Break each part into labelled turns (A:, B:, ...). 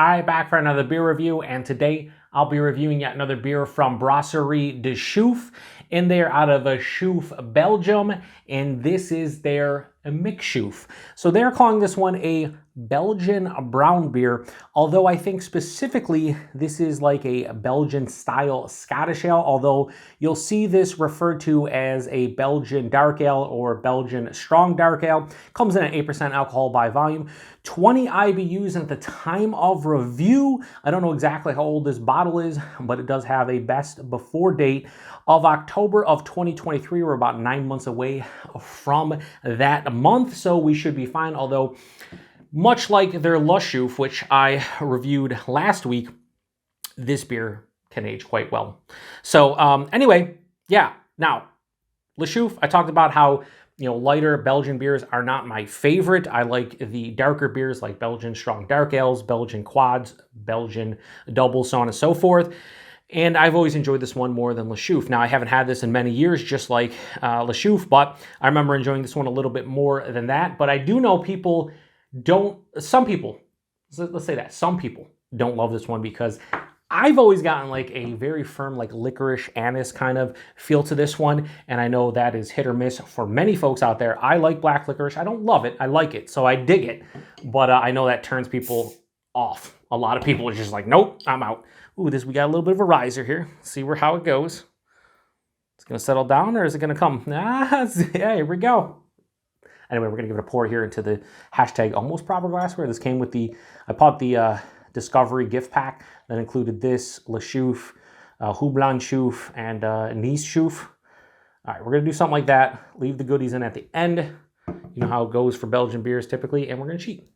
A: I'm back for another beer review, and today I'll be reviewing yet another beer from Brasserie Mc Chouffe, and they're out of Chouffe, Belgium, and this is their Mc Chouffe. So they're calling this one a Belgian brown beer, although I think specifically this is like a Belgian style Scottish ale, although you'll see this referred to as a Belgian Dark Ale or Belgian Strong Dark Ale. Comes in at 8% alcohol by volume, 20 IBUs, and at the time of review, I don't know exactly how old this bottle is, but it does have a best before date of October of 2023. We're about 9 months away from that month, so we should be fine, although much like their Mc Chouffe, which I reviewed last week, this beer can age quite well. So anyway, yeah. Now, Mc Chouffe, I talked about how lighter Belgian beers are not my favorite. I like the darker beers like Belgian Strong Dark Ales, Belgian Quads, Belgian Doubles, so on and so forth. And I've always enjoyed this one more than Mc Chouffe. Now, I haven't had this in many years, just like Mc Chouffe, but I remember enjoying this one a little bit more than that. But I do know some people, let's say that, some people don't love this one because I've always gotten like a very firm, like licorice anise kind of feel to this one. And I know that is hit or miss for many folks out there. I like black licorice. I don't love it. I like it. So I dig it. But I know that turns people off. A lot of people are just like, nope, I'm out. Ooh, we got a little bit of a riser here. See how it goes. It's going to settle down, or is it going to come? Yeah, here we go. Anyway, we're going to give it a pour here into the hashtag almost proper glassware. This came with I bought the Discovery gift pack that included this, Mc Chouffe, Houblon Chouffe, and Nice Chouffe. All right, we're going to do something like that. Leave the goodies in at the end. You know how it goes for Belgian beers typically, and we're going to cheat.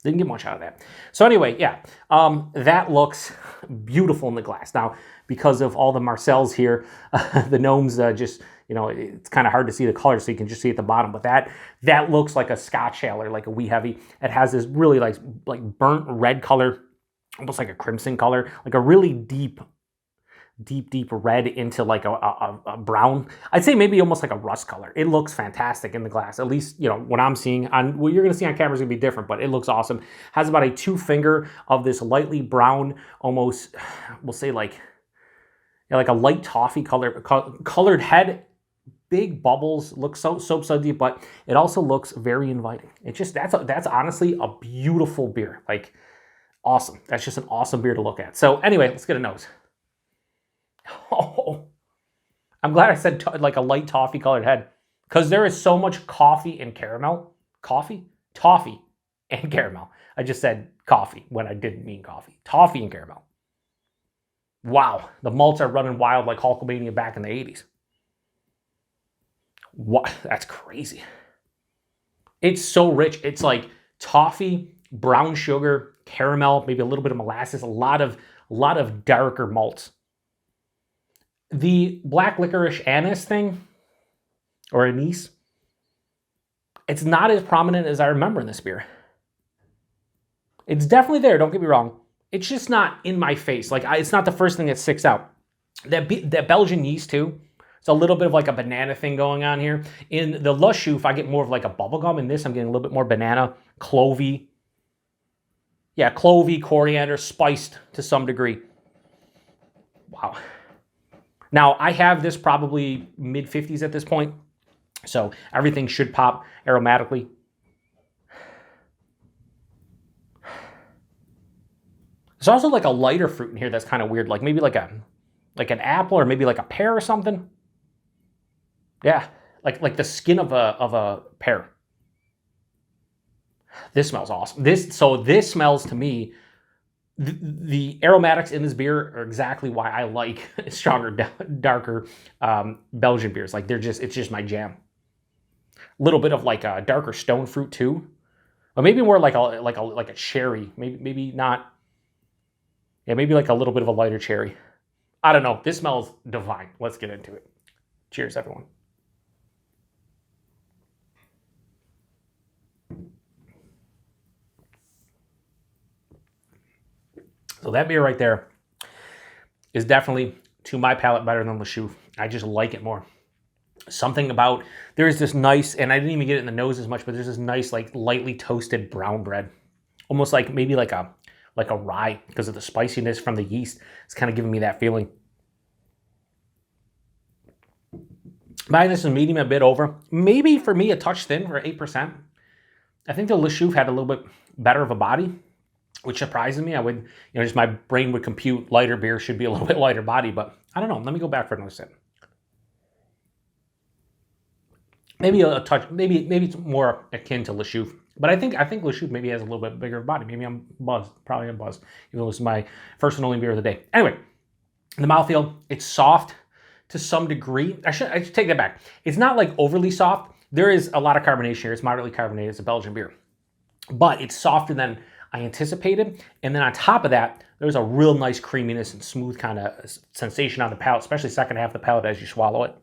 A: Didn't get much out of that. So anyway, yeah, that looks beautiful in the glass. Now, because of all the Marcels here, the gnomes just, it's kind of hard to see the color, so you can just see at the bottom. But that looks like a Scotch Ale or like a wee heavy. It has this really like burnt red color, almost like a crimson color, like a really deep red into like a brown. I'd say maybe almost like a rust color. It looks fantastic in the glass. At least, what I'm seeing on what you're going to see on camera is going to be different, but it looks awesome. Has about a 2 finger of this lightly brown, almost, we'll say like a light toffee colored head. Big bubbles, looks so sudsy, but it also looks very inviting. It just, that's honestly a beautiful beer. Like, awesome. That's just an awesome beer to look at. So anyway, let's get a nose. Oh, I'm glad I said like a light toffee colored head, because there is so much coffee and caramel. Toffee and caramel. I just said coffee when I didn't mean coffee. Toffee and caramel. Wow, the malts are running wild like Hulkamania back in the 80s. What? That's crazy. It's so rich. It's like toffee, brown sugar, caramel, maybe a little bit of molasses, a lot of darker malts. The black licorice anise thing, or anise, it's not as prominent as I remember in this beer. It's definitely there, don't get me wrong. It's just not in my face. Like, it's not the first thing that sticks out. That Belgian yeast too. It's a little bit of like a banana thing going on here. In the Mc Chouffe, I get more of like a bubblegum. In this, I'm getting a little bit more banana, clovey. Yeah, clovey, coriander, spiced to some degree. Wow. Now, I have this probably mid-50s at this point, so everything should pop aromatically. There's also like a lighter fruit in here that's kind of weird, like maybe like an apple or maybe like a pear or something. Yeah, like the skin of a pear. This smells awesome. This smells to me. The aromatics in this beer are exactly why I like stronger, darker Belgian beers. Like it's just my jam. A little bit of like a darker stone fruit too, or maybe more like a cherry. Maybe not. Yeah, maybe like a little bit of a lighter cherry. I don't know. This smells divine. Let's get into it. Cheers, everyone. So that beer right there is definitely, to my palate, better than Mc Chouffe. I just like it more. Something about, there's this nice, and I didn't even get it in the nose as much, but there's this nice, like lightly toasted brown bread. almost like maybe like a rye because of the spiciness from the yeast. It's kind of giving me that feeling. Buying this is medium, a bit over. Maybe for me a touch thin for 8%. I think the Le Chouffe had a little bit better of a body, which surprises me. I would, you know, just my brain would compute lighter beer should be a little bit lighter body, but I don't know. Let me go back for another sip. Maybe a touch, maybe it's more akin to Le Chouffe, but I think Le Chouffe maybe has a little bit bigger body. Maybe I'm buzzed, probably I'm buzzed. Even though this is my first and only beer of the day. Anyway, the mouthfeel, it's soft to some degree. I should take that back. It's not like overly soft. There is a lot of carbonation here. It's moderately carbonated. It's a Belgian beer, but it's softer than I anticipated. And then on top of that, there's a real nice creaminess and smooth kind of sensation on the palate, especially second half of the palate as you swallow it.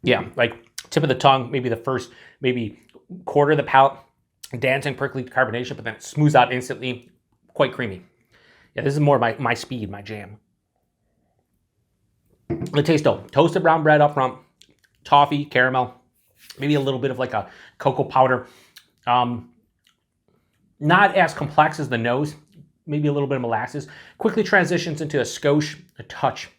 A: Yeah, like tip of the tongue, maybe the first, maybe quarter of the palate, dancing, prickly carbonation, but then it smooths out instantly, quite creamy. Yeah, this is more my speed, my jam. The taste though, toasted brown bread up front, toffee, caramel, maybe a little bit of like a cocoa powder. Not as complex as the nose, maybe a little bit of molasses. Quickly transitions into a skosh, a touch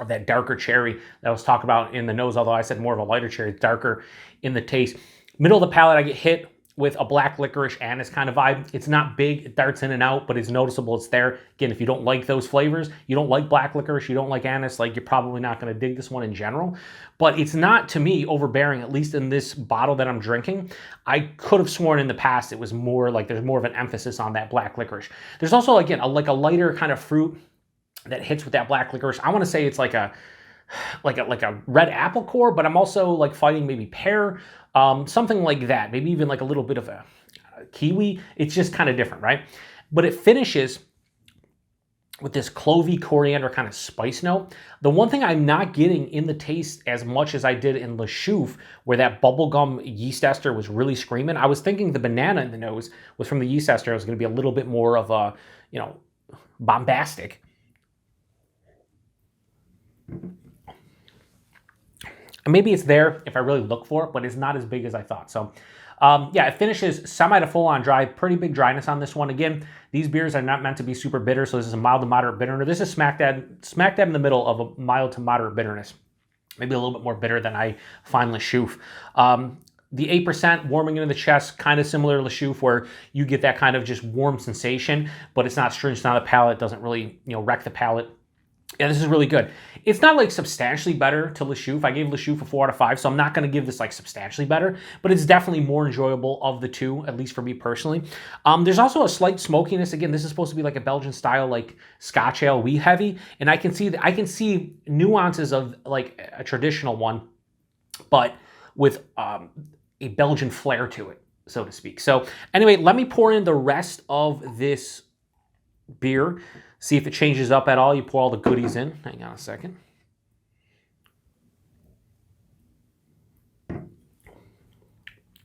A: of that darker cherry that I was talking about in the nose, although I said more of a lighter cherry, darker in the taste. Middle of the palate, I get hit with a black licorice anise kind of vibe. It's not big, it darts in and out, but it's noticeable, it's there. Again, if you don't like those flavors, you don't like black licorice, you don't like anise, like you're probably not gonna dig this one in general. But it's not, to me, overbearing, at least in this bottle that I'm drinking. I could have sworn in the past it was more like there's more of an emphasis on that black licorice. There's also, again, like a lighter kind of fruit that hits with that black licorice. I want to say it's like a red apple core, but I'm also like fighting maybe pear, something like that. Maybe even like a little bit of a kiwi. It's just kind of different, right? But it finishes with this clovey coriander kind of spice note. The one thing I'm not getting in the taste as much as I did in Le Chouffe, where that bubblegum yeast ester was really screaming. I was thinking the banana in the nose was from the yeast ester. It was going to be a little bit more of a, you know, bombastic. Maybe it's there if I really look for it, but it's not as big as I thought. So yeah, it finishes semi to full on dry. Pretty big dryness on this one. Again, these beers are not meant to be super bitter, so this is a mild to moderate bitterness. This is smack dab in the middle of a mild to moderate bitterness. Maybe a little bit more bitter than I find Le Chouffe. The 8% warming into the chest, kind of similar to Le Chouffe, where you get that kind of just warm sensation, but it's not stringent on the palate. It doesn't really, you know, wreck the palate. Yeah, this is really good. It's not like substantially better to Le Chouffe. I gave Le Chouffe a 4 out of 5, so I'm not going to give this like substantially better, but it's definitely more enjoyable of the two, at least for me personally. There's also a slight smokiness. Again, this is supposed to be like a Belgian style, like Scotch Ale, wheat heavy, and I can see nuances of like a traditional one, but with a Belgian flair to it, so to speak. So anyway, let me pour in the rest of this beer. See if it changes up at all. You pour all the goodies in. Hang on a second.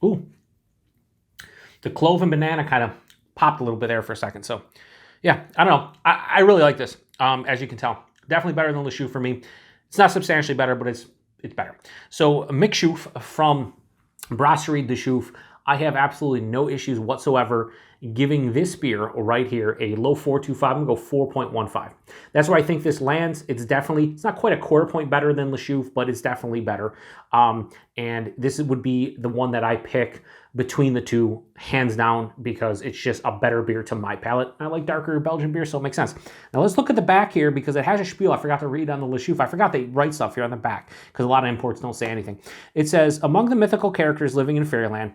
A: Ooh. The clove and banana kind of popped a little bit there for a second. So yeah, I don't know. I really like this, as you can tell. Definitely better than Le Chouffe for me. It's not substantially better, but it's better. So Mc Chouffe from Brasserie de Chouffe. I have absolutely no issues whatsoever giving this beer right here a low 4.25. I'm going to go 4.15. That's where I think this lands. It's not quite a quarter point better than Le Chouffe, but it's definitely better. And this would be the one that I pick between the two, hands down, because it's just a better beer to my palate. I like darker Belgian beer, so it makes sense. Now let's look at the back here, because it has a spiel. I forgot to read on the Le Chouffe. I forgot they write stuff here on the back, because a lot of imports don't say anything. It says, among the mythical characters living in Fairyland,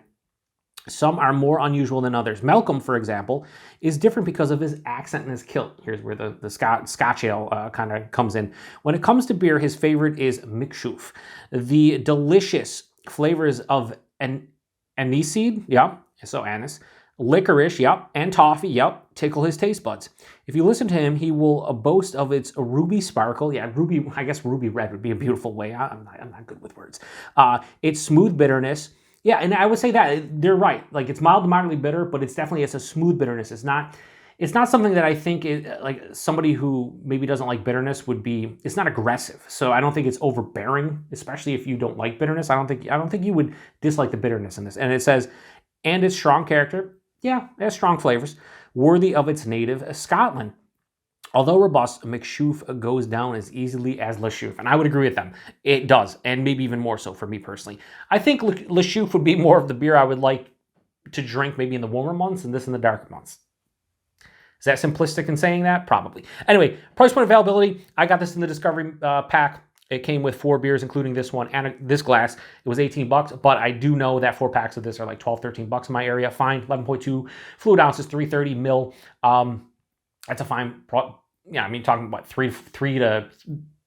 A: some are more unusual than others. Malcolm, for example, is different because of his accent and his kilt. Here's where the Scotch Ale kind of comes in. When it comes to beer, his favorite is Mc Chouffe. The delicious flavors of aniseed, yep, so anise, liquorice, yep, and toffee, yep, tickle his taste buds. If you listen to him, he will boast of its ruby sparkle. Yeah, ruby, I guess ruby red would be a beautiful way. I'm not good with words. Its smooth bitterness. Yeah, and I would say that they're right. Like, it's mild to moderately bitter, but it's a smooth bitterness. It's not something that I think like somebody who maybe doesn't like bitterness would be. It's not aggressive, so I don't think it's overbearing. Especially if you don't like bitterness, I don't think you would dislike the bitterness in this. And it says and its strong character, yeah, it has strong flavors, worthy of its native Scotland. Although robust, Mc Chouffe goes down as easily as Le Chouffe, and I would agree with them. It does, and maybe even more so for me personally. I think Le Chouffe would be more of the beer I would like to drink maybe in the warmer months and this in the darker months. Is that simplistic in saying that? Probably. Anyway, price point availability. I got this in the Discovery pack. It came with 4 beers, including this one and this glass. It was 18 bucks, but I do know that 4 packs of this are like 12, 13 bucks in my area. Fine, 11.2 fluid ounces, 330 mil. That's a fine, yeah, I mean, talking about three to,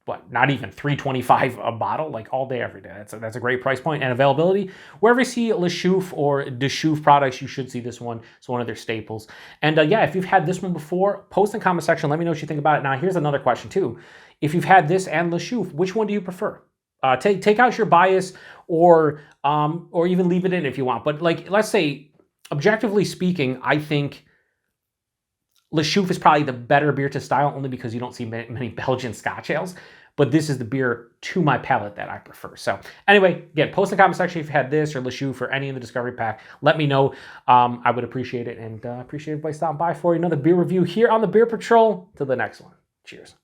A: what, not even 325 a bottle, like all day, every day. That's a great price point and availability. Wherever you see Le Chouffe or De Chouffe products, you should see this one. It's one of their staples. And yeah, if you've had this one before, post in the comment section. Let me know what you think about it. Now, here's another question too. If you've had this and Le Chouffe, which one do you prefer? Take out your bias or even leave it in if you want. But like, let's say, objectively speaking, I think Le Chouffe is probably the better beer to style, only because you don't see many Belgian Scotch ales. But this is the beer to my palate that I prefer. So anyway, again, post in the comment section if you had this or Le Chouffe or any in the Discovery pack. Let me know. I would appreciate it, and appreciate everybody stopping by for another beer review here on the Beer Patrol. Till the next one. Cheers.